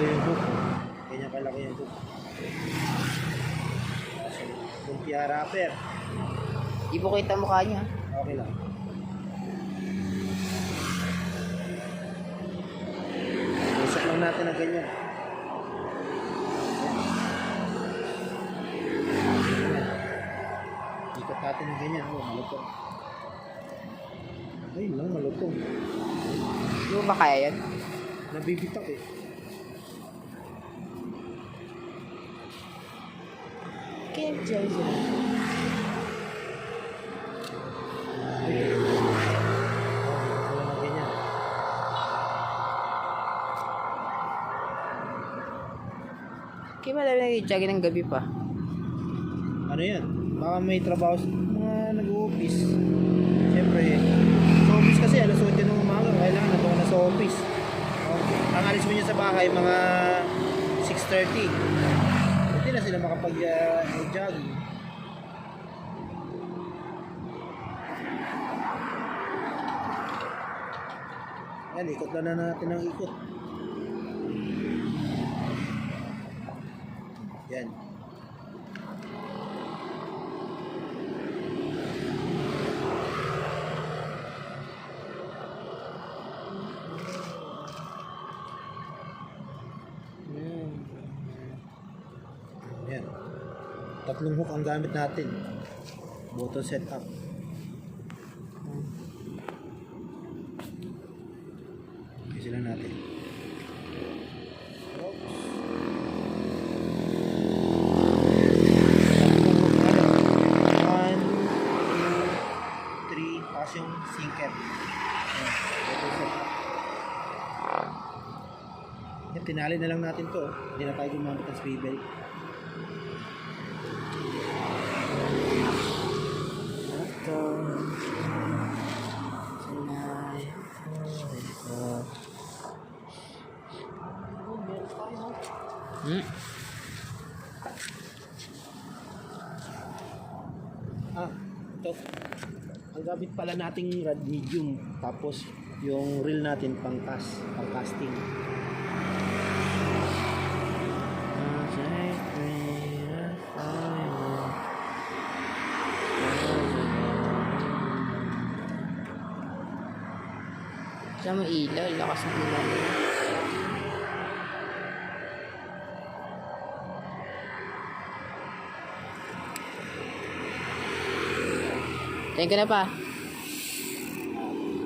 yung hook. Ganyan kalaki yung hook. Lumpia wrapper. Di po kita mukha niya. Okay lang. Isak lang natin ng ganyan. Ikot natin ng ganyan. Oh, malutong. Ayun lang, malutong. Di mo ba kaya yan? Nabibitak eh. Can't judge it. Kaya madami nag-jogging ng gabi pa. Ano yan? Baka may trabaho sa mga nag-office. Siyempre, sa office kasi alas 8 ng umaga, kailangan na na sa office. Ang alis mo niya sa bahay, mga 6:30. Hindi na sila makapag-jogging. Yan, ikot lang na natin ang ikot. Yan. Yan. Tatlong hook ang gamit natin. Button setup. Kasi lang natin. Yung sinker. Yan, tinali na lang natin to. Hindi na tayo gumamit ng swivel. Ito. Sinay. Ito. Ang gamit pala nating rod medium, tapos yung reel natin pang casting. Siya mo ilaw, lakas ng ilaw. Tingin ka na pa.